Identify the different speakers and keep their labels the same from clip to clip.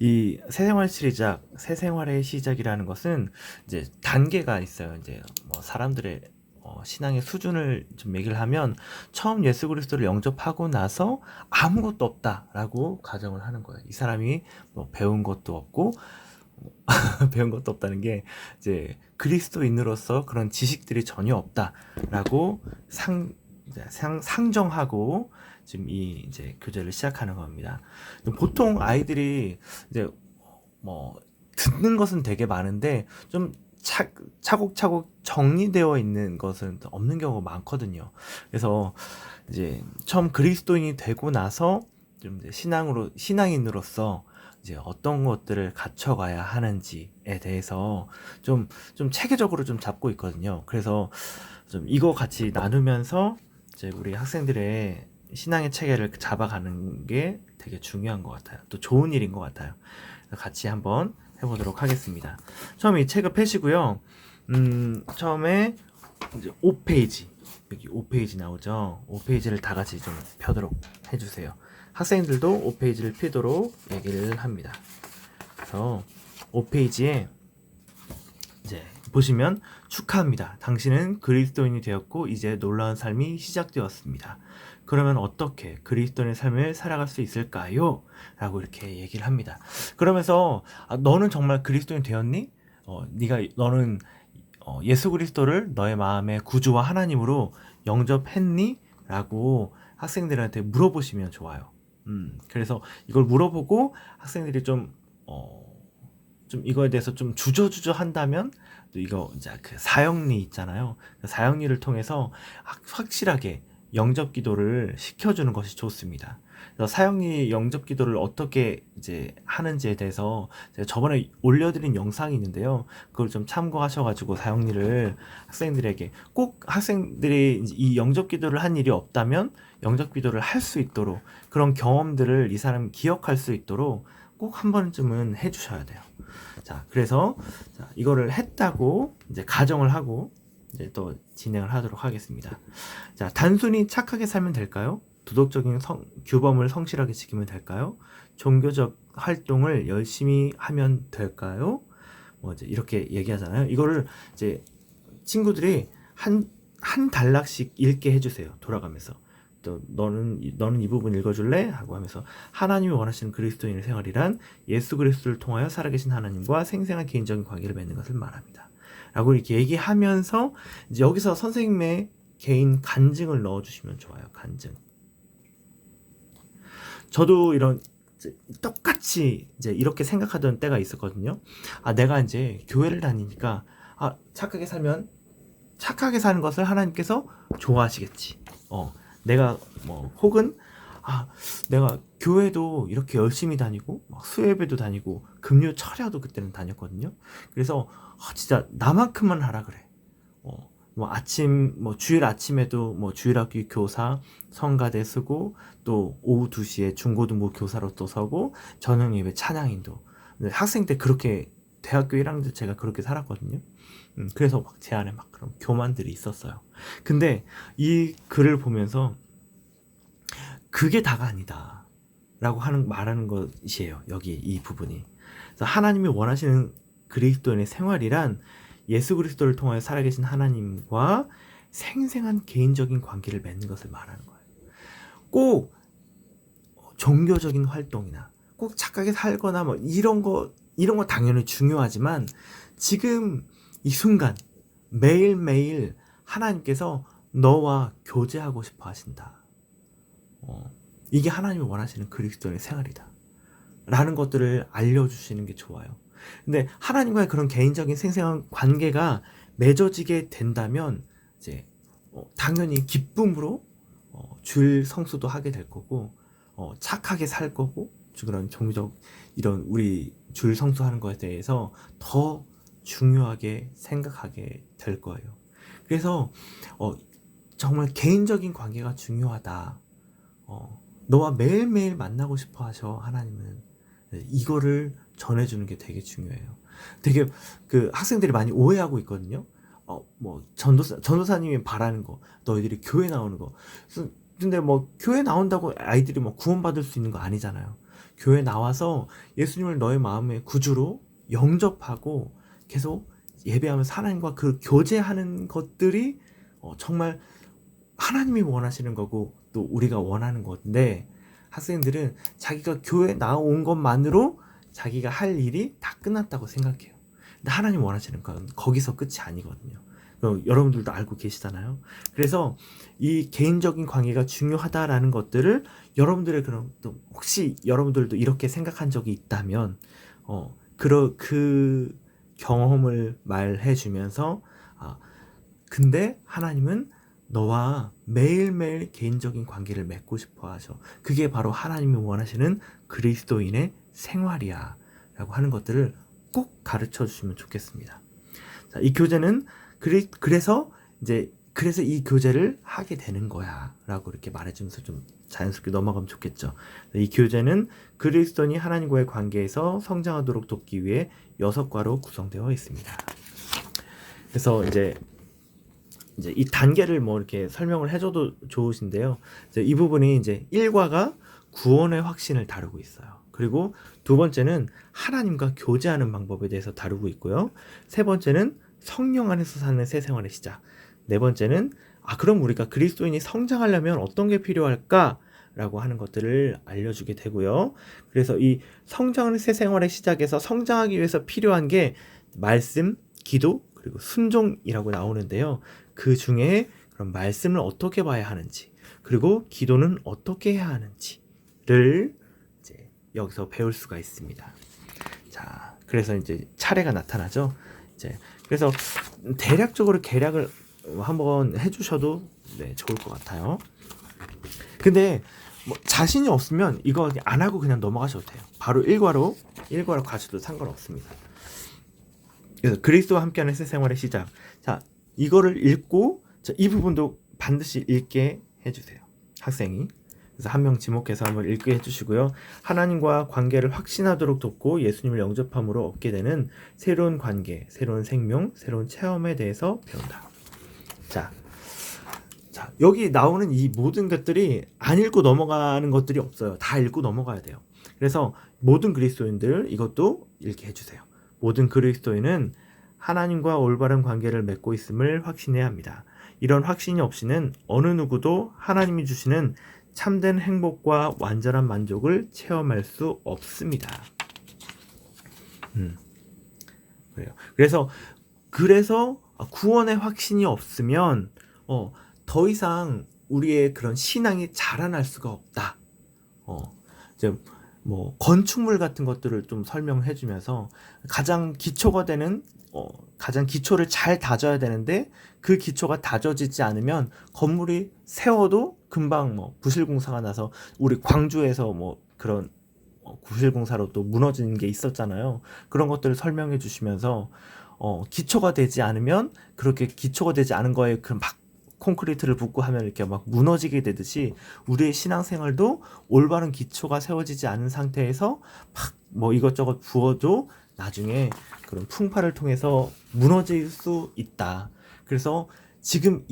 Speaker 1: 이 새 생활의 시작이라는 것은 이제 단계가 있어요. 이제 뭐 사람들의 신앙의 수준을 좀 얘기를 하면 처음 예수 그리스도를 영접하고 나서 아무것도 없다라고 가정을 하는 거예요. 이 사람이 뭐 배운 것도 없고 배운 것도 없다는 게 이제 그리스도인으로서 그런 지식들이 전혀 없다라고 상정하고 지금 이 이제 교제를 시작하는 겁니다. 보통 아이들이 이제 뭐 듣는 것은 되게 많은데 좀 차곡차곡 정리되어 있는 것은 없는 경우가 많거든요. 그래서 이제 처음 그리스도인이 되고 나서 좀 이제 신앙인으로서 이제 어떤 것들을 갖춰가야 하는지에 대해서 좀 체계적으로 좀 잡고 있거든요. 그래서 좀 이거 같이 나누면서 이제 우리 학생들의 신앙의 체계를 잡아가는 게 되게 중요한 것 같아요. 또 좋은 일인 것 같아요. 같이 한번 해보도록 하겠습니다. 처음에 이 책을 펴시고요. 처음에 이제 5페이지, 여기 5페이지 나오죠. 5페이지를 다 같이 좀 펴도록 해주세요. 학생들도 5페이지를 펴도록 얘기를 합니다. 그래서 5페이지에 이제 보시면 축하합니다. 당신은 그리스도인이 되었고 이제 놀라운 삶이 시작되었습니다. 그러면 어떻게 그리스도인의 삶을 살아갈 수 있을까요? 라고 이렇게 얘기를 합니다. 그러면서 너는 정말 그리스도인 되었니? 너는 예수 그리스도를 너의 마음의 구주와 하나님으로 영접했니? 라고 학생들한테 물어보시면 좋아요. 그래서 이걸 물어보고 학생들이 좀 이거에 대해서 좀 주저주저 한다면 또 이거 이제 그 사형리 있잖아요. 그 사형리를 통해서 확실하게 영접 기도를 시켜주는 것이 좋습니다. 그래서 사형리 영접 기도를 어떻게 이제 하는지에 대해서 제가 저번에 올려드린 영상이 있는데요. 그걸 좀 참고하셔가지고 사형리를 학생들에게 꼭 학생들이 이 영접 기도를 한 일이 없다면 영접 기도를 할 수 있도록 그런 경험들을 이 사람이 기억할 수 있도록 꼭 한 번쯤은 해주셔야 돼요. 자, 그래서 이거를 했다고 이제 가정을 하고 이제 또 진행을 하도록 하겠습니다. 자, 단순히 착하게 살면 될까요? 도덕적인 규범을 성실하게 지키면 될까요? 종교적 활동을 열심히 하면 될까요? 뭐 이제 이렇게 얘기하잖아요. 이거를 이제 친구들이 한 단락씩 읽게 해주세요. 돌아가면서. 또 너는 이 부분 읽어줄래? 하고 하면서 하나님이 원하시는 그리스도인의 생활이란 예수 그리스도를 통하여 살아계신 하나님과 생생한 개인적인 관계를 맺는 것을 말합니다. 라고 이렇게 얘기하면서 이제 여기서 선생님의 개인 간증을 넣어주시면 좋아요. 간증. 저도 이런 똑같이 이제 이렇게 생각하던 때가 있었거든요. 내가 이제 교회를 다니니까 착하게 살면 착하게 사는 것을 하나님께서 좋아하시겠지. 내가 뭐 혹은 내가 교회도 이렇게 열심히 다니고 막 수요예배도 다니고 금요 철야도 그때는 다녔거든요. 그래서 진짜 나만큼만 하라 그래. 주일 아침에도 뭐 주일학교 교사, 성가대 쓰고, 또 오후 2시에 중고등부 교사로 또 서고, 저녁 예배 찬양인도. 학생 때 그렇게, 대학교 1학년 때 제가 그렇게 살았거든요. 그래서 막 제 안에 막 그런 교만들이 있었어요. 근데 이 글을 보면서 그게 다가 아니다. 라고 말하는 것이에요. 여기 이 부분이. 그래서 하나님이 원하시는 그리스도인의 생활이란 예수 그리스도를 통하여 살아계신 하나님과 생생한 개인적인 관계를 맺는 것을 말하는 거예요. 꼭 종교적인 활동이나 꼭 착하게 살거나 뭐 이런 거 당연히 중요하지만 지금 이 순간 매일매일 하나님께서 너와 교제하고 싶어 하신다. 이게 하나님이 원하시는 그리스도의 생활이다. 라는 것들을 알려주시는 게 좋아요. 근데 하나님과의 그런 개인적인 생생한 관계가 맺어지게 된다면 이제 당연히 기쁨으로 주일 성수도 하게 될 거고 착하게 살 거고 그런 종교적 이런 우리 주일 성수하는 것에 대해서 더 중요하게 생각하게 될 거예요. 그래서 정말 개인적인 관계가 중요하다. 너와 매일매일 만나고 싶어 하셔 하나님은. 이거를 전해주는 게 되게 중요해요. 되게 그 학생들이 많이 오해하고 있거든요. 전도사님이 바라는 거, 너희들이 교회 나오는 거. 근데 뭐 교회 나온다고 아이들이 뭐 구원받을 수 있는 거 아니잖아요. 교회 나와서 예수님을 너의 마음의 구주로 영접하고 계속 예배하면서 하나님과 그 교제하는 것들이 정말 하나님이 원하시는 거고 또 우리가 원하는 건데, 학생들은 자기가 교회 나온 것만으로 자기가 할 일이 다 끝났다고 생각해요. 근데 하나님 원하시는 건 거기서 끝이 아니거든요. 여러분들도 알고 계시잖아요. 그래서 이 개인적인 관계가 중요하다라는 것들을 여러분들의 그런, 또 혹시 여러분들도 이렇게 생각한 적이 있다면 그 경험을 말해 주면서, 근데 하나님은 너와 매일매일 개인적인 관계를 맺고 싶어 하셔. 그게 바로 하나님이 원하시는 그리스도인의 생활이야 라고 하는 것들을 꼭 가르쳐 주시면 좋겠습니다. 자, 이 교제는 그래서 이 교제를 하게 되는 거야 라고 이렇게 말해주면서 좀 자연스럽게 넘어가면 좋겠죠. 이 교제는 그리스도인이 하나님과의 관계에서 성장하도록 돕기 위해 6과로 구성되어 있습니다. 그래서 이제 이 단계를 뭐 이렇게 설명을 해줘도 좋으신데요. 이 부분이 이제 1과가 구원의 확신을 다루고 있어요. 그리고 두 번째는 하나님과 교제하는 방법에 대해서 다루고 있고요. 세 번째는 성령 안에서 사는 새 생활의 시작. 네 번째는 그럼 우리가 그리스도인이 성장하려면 어떤 게 필요할까? 라고 하는 것들을 알려주게 되고요. 그래서 이 성장하는 새 생활의 시작에서 성장하기 위해서 필요한 게 말씀, 기도, 그리고 순종이라고 나오는데요. 그 중에 그럼 말씀을 어떻게 봐야 하는지, 그리고 기도는 어떻게 해야 하는지를 이제 여기서 배울 수가 있습니다. 자, 그래서 이제 차례가 나타나죠. 그래서 대략적으로 계략을 한번 해주셔도 좋을 것 같아요. 근데 뭐 자신이 없으면 이거 안 하고 그냥 넘어가셔도 돼요. 바로 1과로 가셔도 상관없습니다. 그래서 그리스도와 함께하는 새 생활의 시작. 자, 이거를 읽고, 이 부분도 반드시 읽게 해주세요. 학생이. 그래서 한 명 지목해서 한번 읽게 해주시고요. 하나님과 관계를 확신하도록 돕고 예수님을 영접함으로 얻게 되는 새로운 관계, 새로운 생명, 새로운 체험에 대해서 배운다. 자, 여기 나오는 이 모든 것들이 안 읽고 넘어가는 것들이 없어요. 다 읽고 넘어가야 돼요. 그래서 모든 그리스도인들 이것도 읽게 해주세요. 모든 그리스도인은 하나님과 올바른 관계를 맺고 있음을 확신해야 합니다. 이런 확신이 없이는 어느 누구도 하나님이 주시는 참된 행복과 완전한 만족을 체험할 수 없습니다. 그래요. 그래서 구원의 확신이 없으면 더 이상 우리의 그런 신앙이 자라날 수가 없다. 이제 뭐 건축물 같은 것들을 좀 설명해 주면서 가장 기초가 되는 가장 기초를 잘 다져야 되는데 그 기초가 다져지지 않으면 건물이 세워도 금방 뭐 부실공사가 나서, 우리 광주에서 뭐 그런 부실공사로 또 무너지는 게 있었잖아요. 그런 것들을 설명해 주시면서 기초가 되지 않으면, 그렇게 기초가 되지 않은 거에 그 막 콘크리트를 붓고 하면 이렇게 막 무너지게 되듯이 우리의 신앙생활도 올바른 기초가 세워지지 않은 상태에서 막 뭐 이것저것 부어도 나중에 그런 풍파를 통해서 무너질 수 있다. 그래서 지금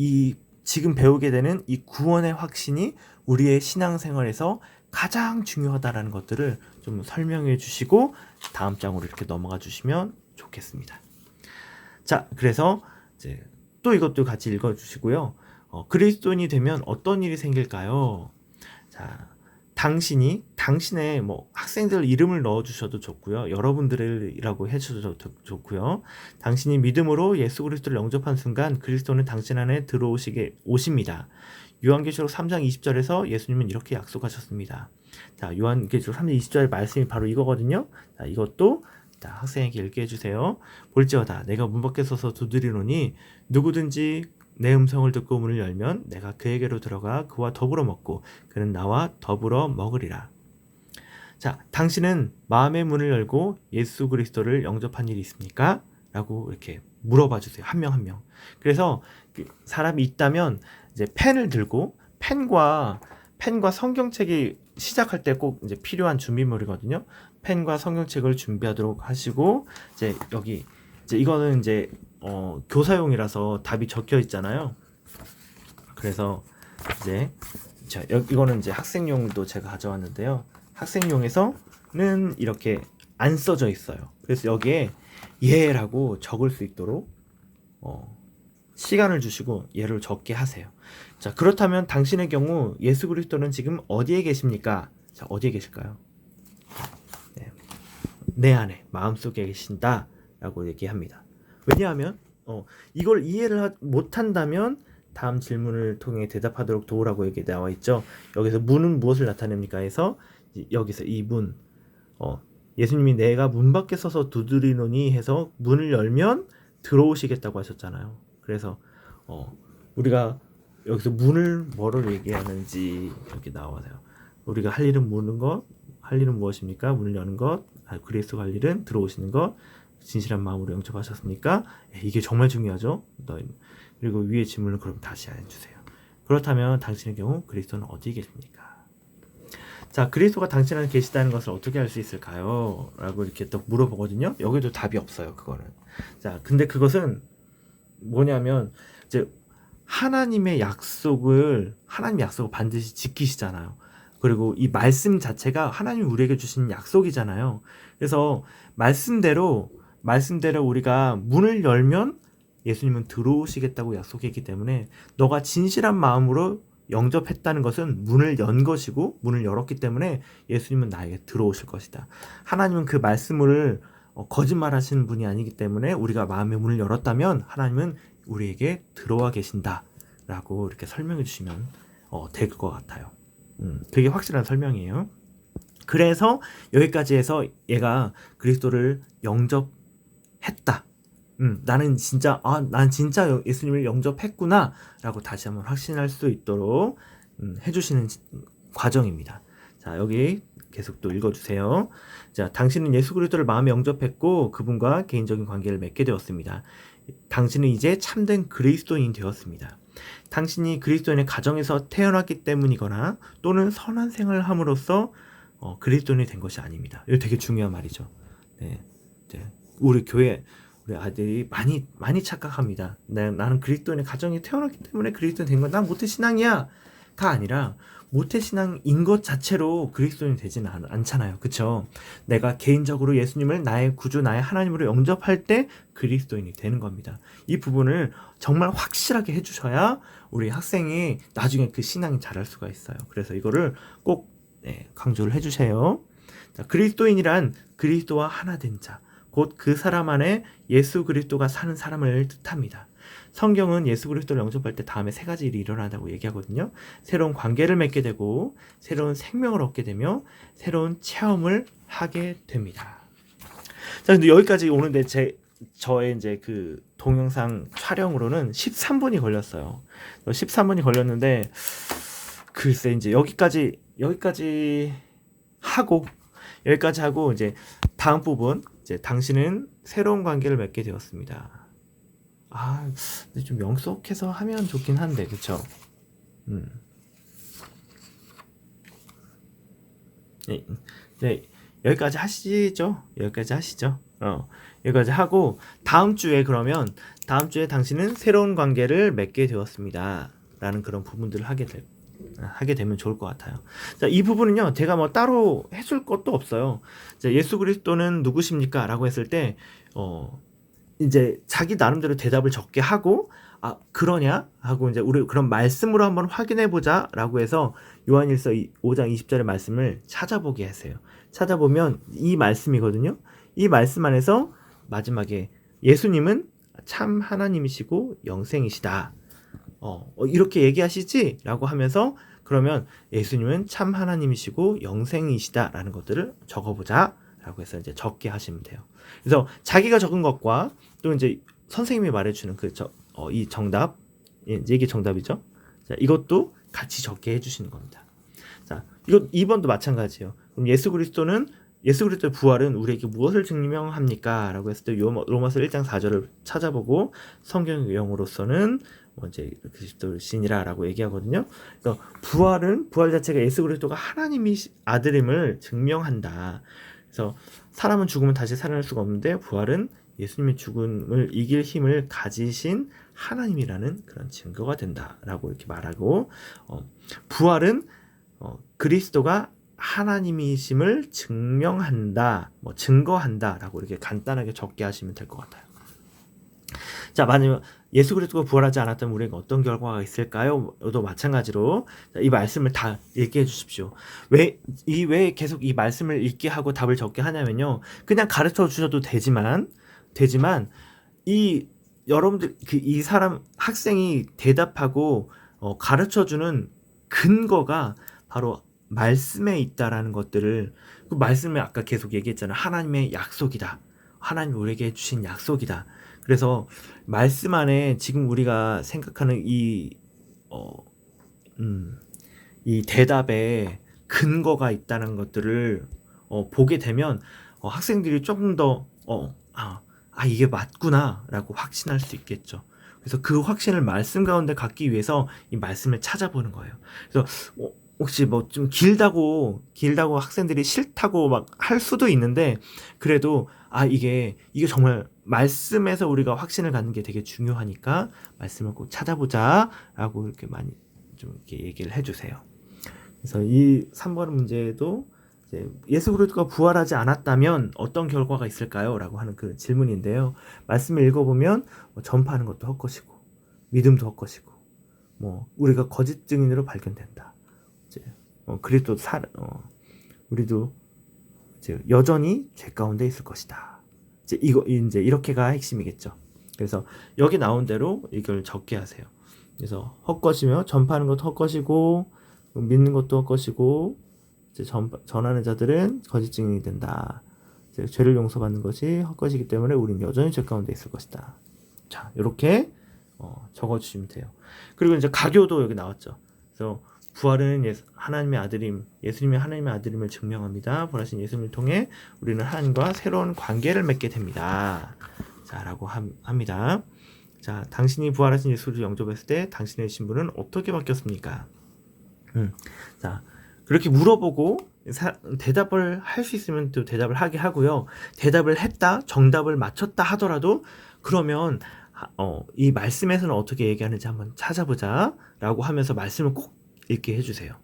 Speaker 1: 배우게 되는 이 구원의 확신이 우리의 신앙생활에서 가장 중요하다라는 것들을 좀 설명해 주시고 다음 장으로 이렇게 넘어가 주시면 좋겠습니다. 자, 그래서 이제 또 이것도 같이 읽어 주시고요. 그리스도인이 되면 어떤 일이 생길까요? 자, 당신의 뭐 학생들 이름을 넣어 주셔도 좋고요. 여러분들이라고 해 주셔도 좋고요. 당신이 믿음으로 예수 그리스도를 영접한 순간 그리스도는 당신 안에 오십니다. 요한계시록 3장 20절에서 예수님은 이렇게 약속하셨습니다. 자, 요한계시록 3장 20절 말씀이 바로 이거거든요. 자, 이것도 학생에게 읽게 해주세요. 볼지어다 내가 문 밖에 서서 두드리노니 누구든지 내 음성을 듣고 문을 열면 내가 그에게로 들어가 그와 더불어 먹고 그는 나와 더불어 먹으리라. 자, 당신은 마음의 문을 열고 예수 그리스도를 영접한 일이 있습니까? 라고 이렇게 물어봐 주세요. 한 명 한 명. 그래서 사람이 있다면 이제 펜을 들고, 펜과 성경책이 시작할 때 꼭 이제 필요한 준비물이거든요. 펜과 성경책을 준비하도록 하시고, 여기 이거는 교사용이라서 답이 적혀 있잖아요. 그래서 이거는 학생용도 제가 가져왔는데요. 학생용에서 이렇게 안 써져 있어요. 그래서 여기에 예라고 적을 수 있도록 시간을 주시고 예를 적게 하세요. 자, 그렇다면 당신의 경우 예수 그리스도는 지금 어디에 계십니까? 자, 어디에 계실까요? 네. 내 안에 마음속에 계신다 라고 얘기합니다. 왜냐하면 이걸 이해를 못한다면 다음 질문을 통해 대답하도록 도우라고 여기 나와 있죠. 여기서 문은 무엇을 나타냅니까 해서 여기서 이 문, 예수님이 내가 문 밖에 서서 두드리노니 해서 문을 열면 들어오시겠다고 하셨잖아요. 그래서 우리가 여기서 문을 뭐를 얘기하는지 여기 나와요. 우리가 할 일은 할 일은 무엇입니까? 문을 여는 것, 그리스도가 할 일은 들어오시는 것, 진실한 마음으로 영접하셨습니까? 이게 정말 중요하죠. 그리고 위의 질문을 그럼 다시 해주세요. 그렇다면 당신의 경우 그리스도는 어디에 계십니까? 자, 그리스도가 당신 안에 계시다는 것을 어떻게 알 수 있을까요? 라고 이렇게 또 물어보거든요. 여기도 답이 없어요. 그거는. 자, 근데 그것은 뭐냐면 이제 하나님의 약속을 반드시 지키시잖아요. 그리고 이 말씀 자체가 하나님이 우리에게 주신 약속이잖아요. 그래서 말씀대로 우리가 문을 열면 예수님은 들어오시겠다고 약속했기 때문에 너가 진실한 마음으로 영접했다는 것은 문을 연 것이고 문을 열었기 때문에 예수님은 나에게 들어오실 것이다. 하나님은 그 말씀을 거짓말하시는 분이 아니기 때문에 우리가 마음의 문을 열었다면 하나님은 우리에게 들어와 계신다 라고 이렇게 설명해 주시면 될 것 같아요. 그게 확실한 설명이에요. 그래서 여기까지 해서 얘가 그리스도를 영접했다. 나는 진짜 난 진짜 예수님을 영접했구나 라고 다시 한번 확신할 수 있도록 해주시는 과정입니다. 자, 여기 계속 또 읽어주세요. 자, 당신은 예수 그리스도를 마음에 영접했고 그분과 개인적인 관계를 맺게 되었습니다. 당신은 이제 참된 그리스도인이 되었습니다. 당신이 그리스도인의 가정에서 태어났기 때문이거나 또는 선한 생활을 함으로써 그리스도인이 된 것이 아닙니다. 이거 되게 중요한 말이죠. 네. 우리 교회 우리 아들이 많이 착각합니다. 나는 그리스도인의 가정에 태어났기 때문에 그리스도인 된 건 난 모태신앙이야 가 아니라 모태신앙인 것 자체로 그리스도인이 되지는 않잖아요. 그쵸? 내가 개인적으로 예수님을 나의 구주, 나의 하나님으로 영접할 때 그리스도인이 되는 겁니다. 이 부분을 정말 확실하게 해주셔야 우리 학생이 나중에 그 신앙이 자랄 수가 있어요. 그래서 이거를 꼭 강조를 해주세요. 자, 그리스도인이란 그리스도와 하나 된 자, 곧 그 사람 안에 예수 그리스도가 사는 사람을 뜻합니다. 성경은 예수 그리스도를 영접할 때 다음에 세 가지 일이 일어난다고 얘기하거든요. 새로운 관계를 맺게 되고 새로운 생명을 얻게 되며 새로운 체험을 하게 됩니다. 자, 근데 여기까지 오는데 저의 이제 그 동영상 촬영으로는 13분이 걸렸어요. 13분이 걸렸는데 글쎄 이제 여기까지 하고 이제 다음 부분 이제 당신은 새로운 관계를 맺게 되었습니다. 근데 좀 영속해서 하면 좋긴 한데, 그쵸? 네, 여기까지 하시죠? 여기까지 하고, 다음 주에 당신은 새로운 관계를 맺게 되었습니다. 라는 그런 부분들을 하게 되면 좋을 것 같아요. 자, 이 부분은요, 제가 뭐 따로 해줄 것도 없어요. 자, 예수 그리스도는 누구십니까? 라고 했을 때, 이제 자기 나름대로 대답을 적게 하고 그러냐 하고 이제 우리 그런 말씀으로 한번 확인해 보자 라고 해서 요한일서 5장 20절의 말씀을 찾아보게 하세요. 찾아보면 이 말씀이거든요. 이 말씀 안에서 마지막에 예수님은 참 하나님이시고 영생이시다. 이렇게 얘기하시지? 라고 하면서 그러면 예수님은 참 하나님이시고 영생이시다 라는 것들을 적어보자 라고 해서 이제 적게 하시면 돼요. 그래서 자기가 적은 것과 또 이제 선생님이 말해주는 이 정답, 이게 정답이죠. 자, 이것도 같이 적게 해주시는 겁니다. 자, 이거 2번도 마찬가지예요. 그럼 예수 그리스도의 부활은 우리에게 무엇을 증명합니까? 라고 했을 때 로마서 1장 4절을 찾아보고 성경의 영으로서는 이제 그리스도를 신이라 라고 얘기하거든요. 그래서 부활 자체가 예수 그리스도가 하나님이 아들임을 증명한다. 그래서 사람은 죽으면 다시 살아날 수가 없는데 부활은 예수님의 죽음을 이길 힘을 가지신 하나님이라는 그런 증거가 된다라고 이렇게 말하고 부활은 그리스도가 하나님이심을 증명한다, 뭐 증거한다라고 이렇게 간단하게 적게 하시면 될 것 같아요. 자, 만약 예수 그리스도가 부활하지 않았다면 우리에게 어떤 결과가 있을까요? 도 마찬가지로 이 말씀을 다 읽게 해주십시오. 왜 계속 이 말씀을 읽게 하고 답을 적게 하냐면요, 그냥 가르쳐 주셔도 되지만 이 여러분들 이 사람 학생이 대답하고 가르쳐 주는 근거가 바로 말씀에 있다라는 것들을, 그 말씀에 아까 계속 얘기했잖아요. 하나님의 약속이다. 하나님 우리에게 주신 약속이다. 그래서 말씀 안에 지금 우리가 생각하는 이 대답에 근거가 있다는 것들을 보게 되면 학생들이 조금 더 이게 맞구나라고 확신할 수 있겠죠. 그래서 그 확신을 말씀 가운데 갖기 위해서 이 말씀을 찾아보는 거예요. 그래서 혹시 뭐 좀 길다고 학생들이 싫다고 막 할 수도 있는데, 그래도 이게 정말 말씀에서 우리가 확신을 갖는 게 되게 중요하니까 말씀을 꼭 찾아보자라고 이렇게 많이 좀 이렇게 얘기를 해주세요. 그래서 이 3번 문제도 이제 예수 그리스도가 부활하지 않았다면 어떤 결과가 있을까요? 라고 하는 그 질문인데요. 말씀을 읽어보면 전파하는 것도 헛것이고 믿음도 헛것이고 우리가 거짓 증인으로 발견된다. 그리스도 우리도 이제 여전히 죄 가운데 있을 것이다. 이제 이렇게가 핵심이겠죠. 그래서 여기 나온 대로 이걸 적게 하세요. 그래서 헛것이며 전파하는 것도 헛것이고 믿는 것도 헛것이고 이제 전하는 자들은 거짓 증인이 된다. 이제 죄를 용서받는 것이 헛것이기 때문에 우리는 여전히 죄 가운데 있을 것이다. 자, 이렇게 적어주시면 돼요. 그리고 이제 가교도 여기 나왔죠. 그래서 부활은 하나님의 아들임, 예수님이 하나님의 아들임을 증명합니다. 부활하신 예수님을 통해 우리는 하나님과 새로운 관계를 맺게 됩니다. 자, 라고 합니다. 자, 당신이 부활하신 예수를 영접했을 때 당신의 신분은 어떻게 바뀌었습니까? 자, 그렇게 물어보고 대답을 할 수 있으면 또 대답을 하게 하고요. 대답을 했다, 정답을 맞췄다 하더라도 그러면 이 말씀에서는 어떻게 얘기하는지 한번 찾아보자 라고 하면서 말씀을 꼭 읽게 해주세요.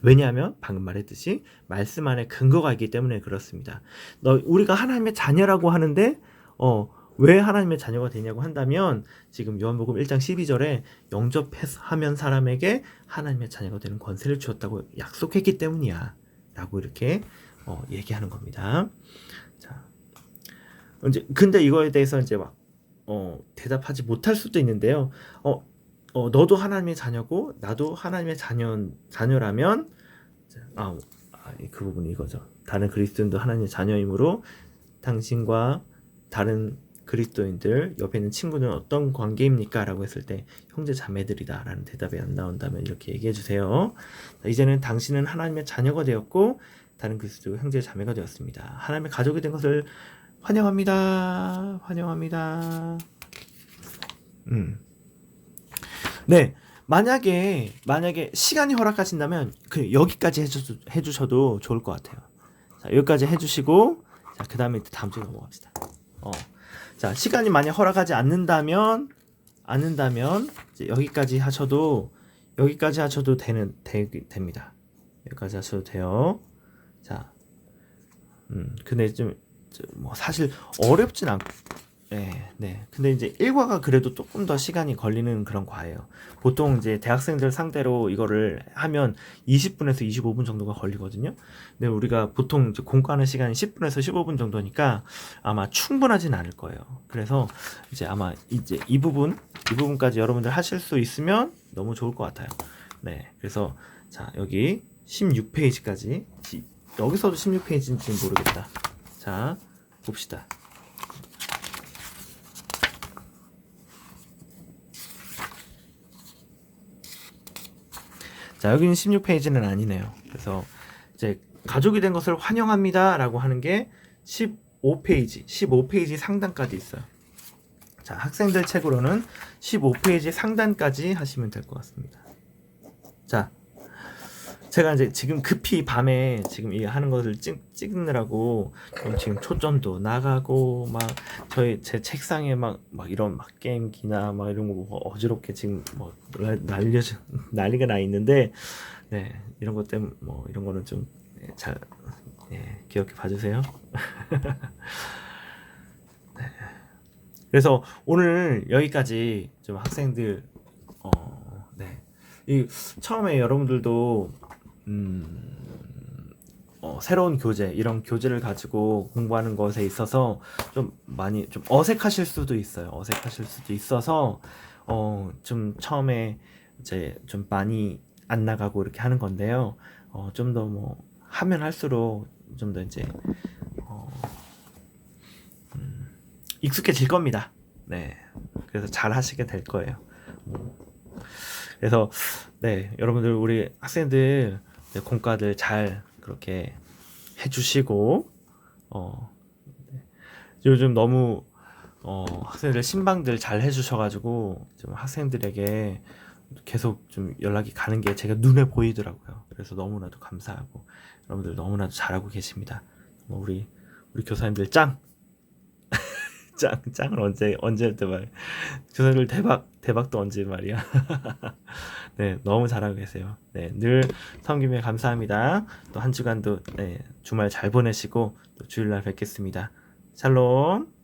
Speaker 1: 왜냐하면 방금 말했듯이 말씀 안에 근거가 있기 때문에 그렇습니다. 우리가 하나님의 자녀라고 하는데 왜 하나님의 자녀가 되냐고 한다면 지금 요한복음 1장 12절에 영접하면 사람에게 하나님의 자녀가 되는 권세를 주었다고 약속했기 때문이야 라고 이렇게 얘기하는 겁니다. 자, 근데 이거에 대해서 이제 막 대답하지 못할 수도 있는데요. 너도 하나님의 자녀고 나도 하나님의 자녀라면 그 부분이 이거죠. 다른 그리스도인도 하나님의 자녀이므로 당신과 다른 그리스도인들 옆에 있는 친구들은 어떤 관계입니까? 라고 했을 때 형제 자매들이다 라는 대답이 안 나온다면 이렇게 얘기해 주세요. 이제는 당신은 하나님의 자녀가 되었고 다른 그리스도 형제 자매가 되었습니다. 하나님의 가족이 된 것을 환영합니다. 네, 만약에 시간이 허락하신다면 여기까지 해주셔도 좋을 것 같아요. 자, 여기까지 해주시고 그 다음에 다음 주에 넘어갑시다. 자, 시간이 만약 허락하지 않는다면 이제 여기까지 하셔도 됩니다. 여기까지 하셔도 돼요. 자, 근데 사실 어렵진 않고. 네. 근데 이제 1과가 그래도 조금 더 시간이 걸리는 그런 과예요. 보통 이제 대학생들 상대로 이거를 하면 20분에서 25분 정도가 걸리거든요. 근데 우리가 보통 이제 공부하는 시간이 10분에서 15분 정도니까 아마 충분하진 않을 거예요. 그래서 이제 아마 이제 이 부분까지 여러분들 하실 수 있으면 너무 좋을 것 같아요. 네. 그래서 자, 여기 16페이지까지. 여기서도 16페이지인지 모르겠다. 자, 봅시다. 자, 여기는 16페이지는 아니네요. 그래서 이제 가족이 된 것을 환영합니다 라고 하는 게 15페이지 상단까지 있어요. 자, 학생들 책으로는 15페이지 상단까지 하시면 될 것 같습니다. 자, 제가 이제 지금 급히 밤에 지금 이 하는 것을 찍느라고 지금 초점도 나가고 막 제 책상에 막 이런 게임기나 막 이런 거 어지럽게 지금 난리가 나 있는데, 네, 이런 것 때문에 이런 거는 좀 잘 기억해 봐주세요. 그래서 오늘 여기까지 좀 학생들 이 처음에 여러분들도 새로운 교재 이런 교재를 가지고 공부하는 것에 있어서 좀 많이 좀 어색하실 수도 있어요. 어색하실 수도 있어서 좀 처음에 이제 좀 많이 안 나가고 이렇게 하는 건데요. 좀 더 뭐 하면 할수록 좀 더 이제 익숙해질 겁니다. 네. 그래서 잘 하시게 될 거예요. 그래서 여러분들 우리 학생들 공과들 잘 그렇게 해주시고 요즘 너무 학생들 신방들 잘 해주셔가지고 좀 학생들에게 계속 좀 연락이 가는 게 제가 눈에 보이더라고요. 그래서 너무나도 감사하고 여러분들 너무나도 잘하고 계십니다. 우리 교사님들 짱! 짱을 언제 할 때 말. 교사들 대박도 언제 말이야. 네, 너무 잘하고 계세요. 네, 늘 섬김에 감사합니다. 또 한 주간도 주말 잘 보내시고 또 주일날 뵙겠습니다. 샬롬.